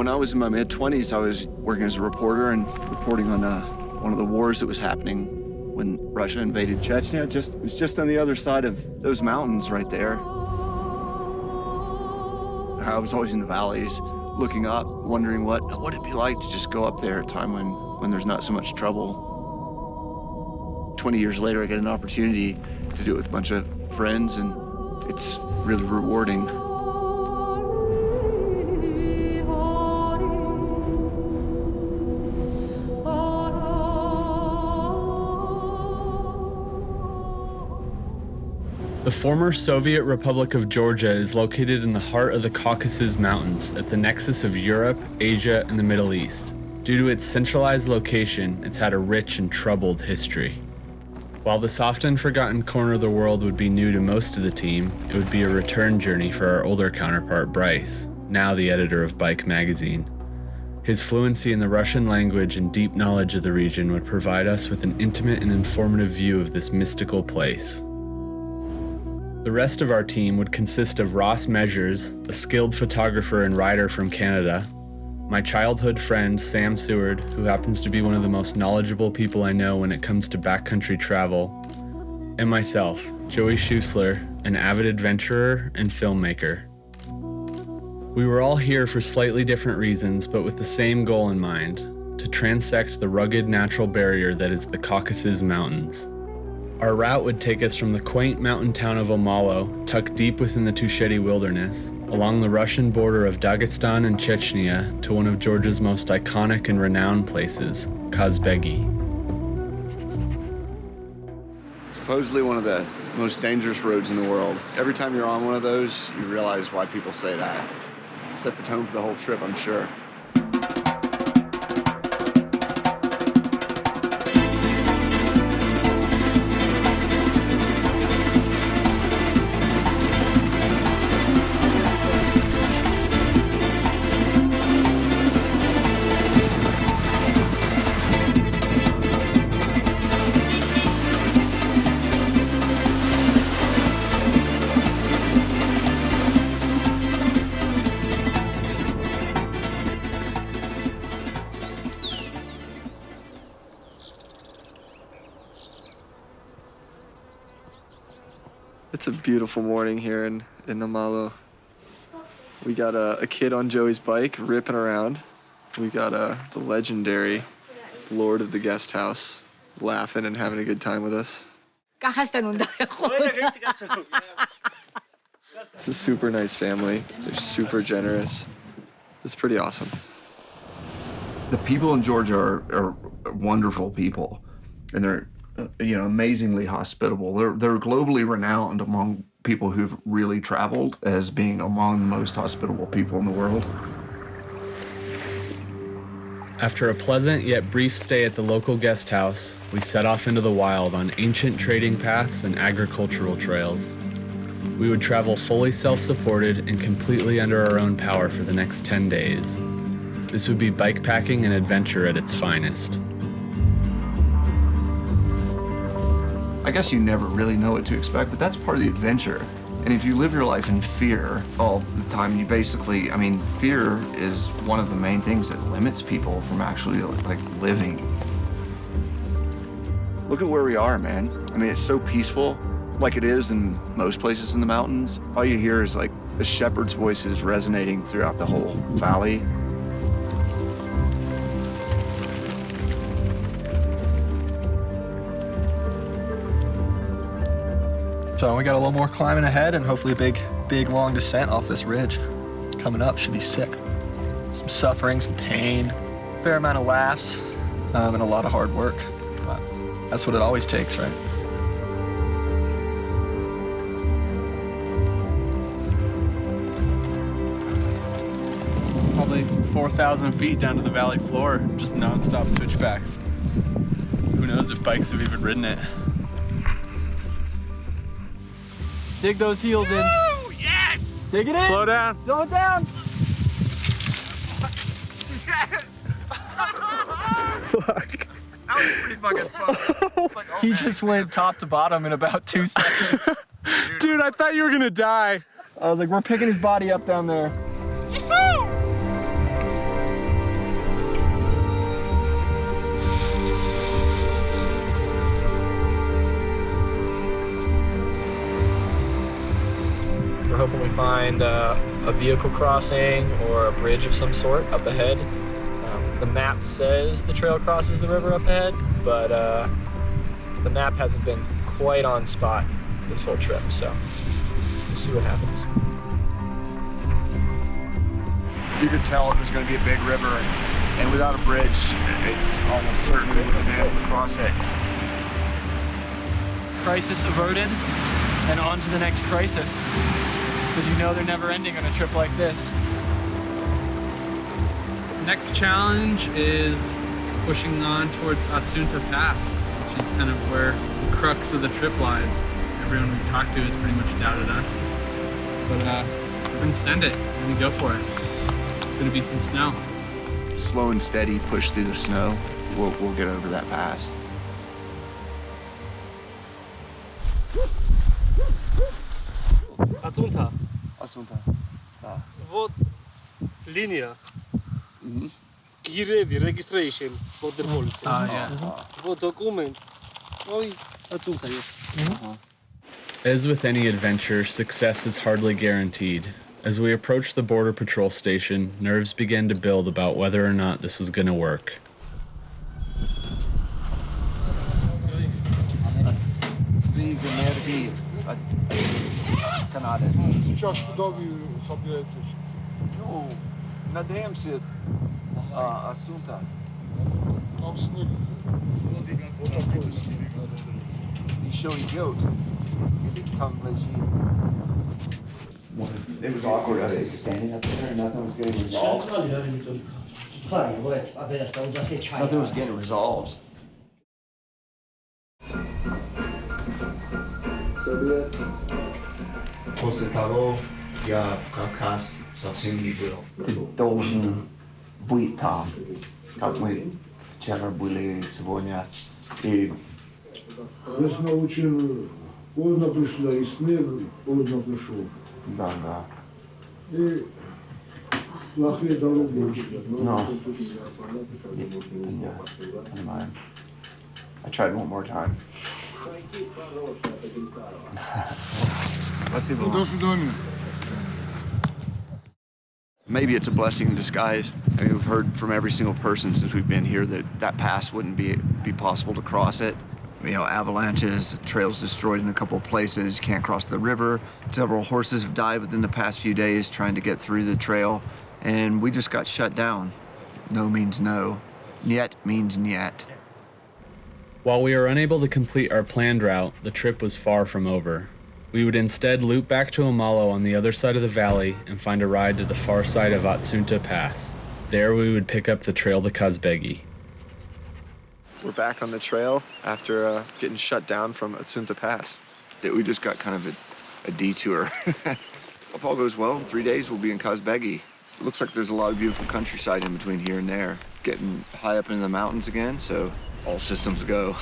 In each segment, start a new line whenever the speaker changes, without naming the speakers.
When I was in my mid-20s, I was working as a reporter and reporting on one of the wars that was happening when Russia invaded Chechnya. It was just on the other side of those mountains right there. I was always in the valleys, looking up, wondering what it'd be like to just go up there at a time when there's not so much trouble. 20 years later, I get an opportunity to do it with a bunch of friends, and it's really rewarding.
The former Soviet Republic of Georgia is located in the heart of the Caucasus Mountains at the nexus of Europe, Asia, and the Middle East. Due to its centralized location, it's had a rich and troubled history. While this often forgotten corner of the world would be new to most of the team, it would be a return journey for our older counterpart Brice, now the editor of Bike magazine. His fluency in the Russian language and deep knowledge of the region would provide us with an intimate and informative view of this mystical place. The rest of our team would consist of Ross Measures, a skilled photographer and writer from Canada, my childhood friend Sam Seward, who happens to be one of the most knowledgeable people I know when it comes to backcountry travel, and myself, Joey Schusler, an avid adventurer and filmmaker. We were all here for slightly different reasons, but with the same goal in mind, to transect the rugged natural barrier that is the Caucasus Mountains. Our route would take us from the quaint mountain town of Omalo, tucked deep within the Tusheti wilderness, along the Russian border of Dagestan and Chechnya, to one of Georgia's most iconic and renowned places, Kazbegi.
Supposedly one of the most dangerous roads in the world. Every time you're on one of those, you realize why people say that. Set the tone for the whole trip, I'm sure. It's a beautiful morning here in Omalo. We got a kid on Joey's bike ripping around. We got the legendary Lord of the Guest House laughing and having a good time with us. It's a super nice family. They're super generous. It's pretty awesome. The people in Georgia are wonderful people, and they're amazingly hospitable. They're globally renowned among people who've really traveled as being among the most hospitable people in the world.
After a pleasant yet brief stay at the local guest house, we set off into the wild on ancient trading paths and agricultural trails. We would travel fully self-supported and completely under our own power for the next 10 days. This would be bikepacking and adventure at its finest.
I guess you never really know what to expect, but that's part of the adventure. And if you live your life in fear all the time, you basically, fear is one of the main things that limits people from actually living. Look at where we are, man. It's so peaceful, like it is in most places in the mountains. All you hear is the shepherd's voices resonating throughout the whole valley.
So we got a little more climbing ahead and hopefully a big long descent off this ridge. Coming up should be sick. Some suffering, some pain, fair amount of laughs, and a lot of hard work. But that's what it always takes, right?
Probably 4,000 feet down to the valley floor, just non-stop switchbacks. Who knows if bikes have even ridden it.
Dig those heels in.
Yes!
Dig it in.
Slow down.
Slow it down.
Yes!
Fuck.
That was pretty fucking fun.
He just went top to bottom in about 2 seconds.
Dude, I thought you were gonna die.
I was like, we're picking his body up down there. We're hoping we find a vehicle crossing or a bridge of some sort up ahead. The map says the trail crosses the river up ahead, but the map hasn't been quite on spot this whole trip, so we'll see what happens.
You could tell it was going to be a big river, and without a bridge, it's almost certain we wouldn't have been able to cross it.
Crisis averted, and on to the next crisis, because you know they're never ending on a trip like this.
Next challenge is pushing on towards Atsunta Pass, which is kind of where the crux of the trip lies. Everyone we've talked to has pretty much doubted us. But we're gonna send it, we're gonna go for it. It's gonna be some snow.
Slow and steady push through the snow. We'll get over that pass.
Atsunta.
Atsunta.
Вот линия. Киреви registration border policy.
Yeah.
Вот документ. Ой, Atsunta есть.
As with any adventure, success is hardly guaranteed. As we approached the border patrol station, nerves began to build about whether or not this was going to work.
Сейчас удобнее собирается.
Ну, надеемся, Atsunta.
Там снег.
Еще идет. Там лежит. It was awkward us standing up there and nothing was getting resolved. Nothing was getting resolved.
После того я в Кавказ совсем не был.
Ты должен быть там, как мы вчера были сегодня. И
Весна очень поздно пришла, и снег поздно пришел.
да.
И плохие дороги очень.
No. Yeah, понимаю. I tried one more time. Спасибо.
До свидания.
Maybe it's a blessing in disguise. I mean, we've heard from every single person since we've been here that that pass wouldn't be possible to cross it. You know, avalanches, trails destroyed in a couple of places, can't cross the river. Several horses have died within the past few days trying to get through the trail, and we just got shut down. No means no. Niet means niet.
While we were unable to complete our planned route, the trip was far from over. We would instead loop back to Omalo on the other side of the valley and find a ride to the far side of Atsunta Pass. There we would pick up the trail to Kazbegi.
We're back on the trail after getting shut down from Atsunta Pass. We just got kind of a detour. If all goes well, in 3 days we'll be in Kazbegi. It looks like there's a lot of beautiful countryside in between here and there. Getting high up into the mountains again, so all systems go.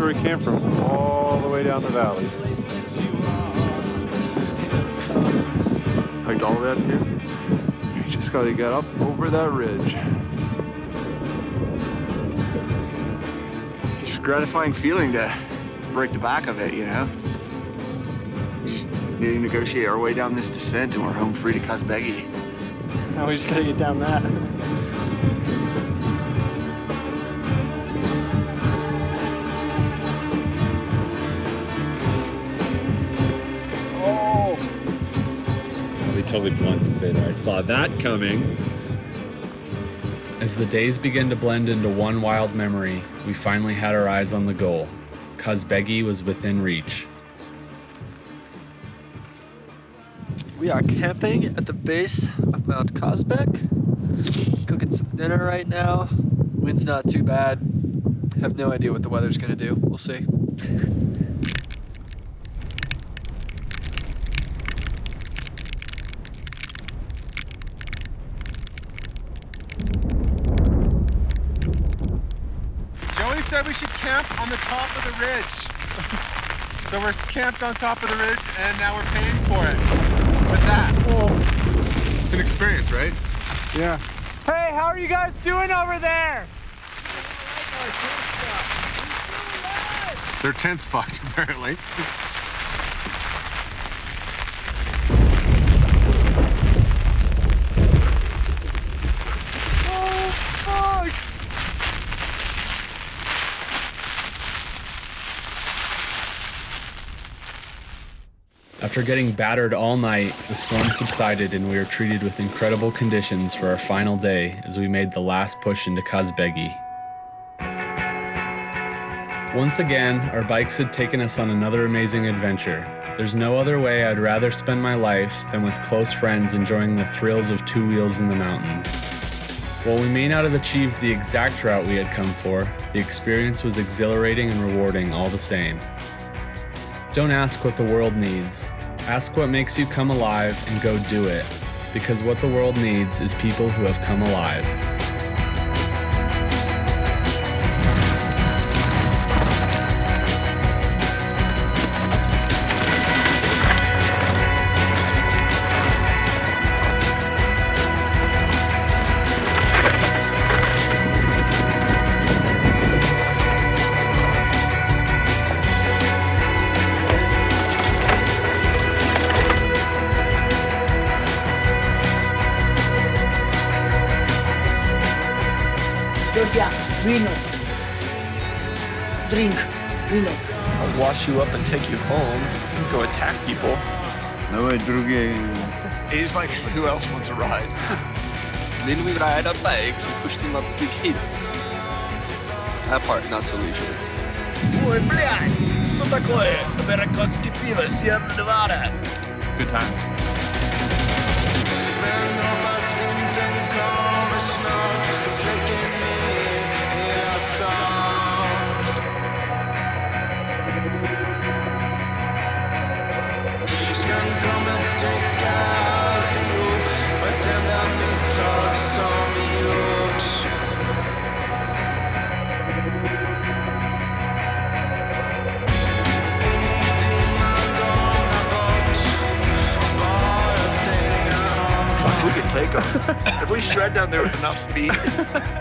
where we came from, all the way down the valley. Hiked all the way up here. You just gotta get up over that ridge.
It's a gratifying feeling to break the back of it, you know? Just need to negotiate our way down this descent and we're home free to Kazbegi.
Now we just gotta get down that.
We totally blunt to say that I saw that coming. As the days began to blend into one wild memory, we finally had our eyes on the goal. Kazbegi was within reach.
We are camping at the base of Mount Kazbek. Cooking some dinner right now. Wind's not too bad. Have no idea what the weather's gonna do. We'll see.
Joey said we should camp on the top of the ridge. So we're camped on top of the ridge and now we're paying for it with that. It's an experience, right? Yeah.
Hey, how are you guys doing over there?
Their tent's fucked, apparently. Oh, fuck!
After getting battered all night, the storm subsided and we were treated with incredible conditions for our final day as we made the last push into Kazbegi. Once again, our bikes had taken us on another amazing adventure. There's no other way I'd rather spend my life than with close friends enjoying the thrills of two wheels in the mountains. While we may not have achieved the exact route we had come for, the experience was exhilarating and rewarding all the same. Don't ask what the world needs. Ask what makes you come alive and go do it, because what the world needs is people who have come alive.
Vino. Drink. Vino.
I'll wash you up and take you home. Go attack people.
He's like, who else wants a ride?
Then we ride our bikes and push them up big hills. That part, not so leisurely.
Ой, блядь! Что такое? Американское пиво, Sierra Nevada.
Good times.
We could take them. If we shred down there with enough speed,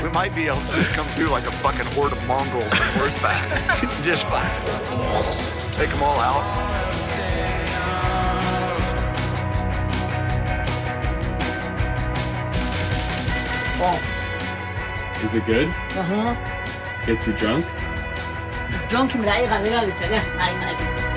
we might be able to just come through like a fucking horde of Mongols on horseback. Just fine. Take them all out.
Is it good?
Uh-huh.
Gets you drunk?
Drunk, me la llega, llega, llega.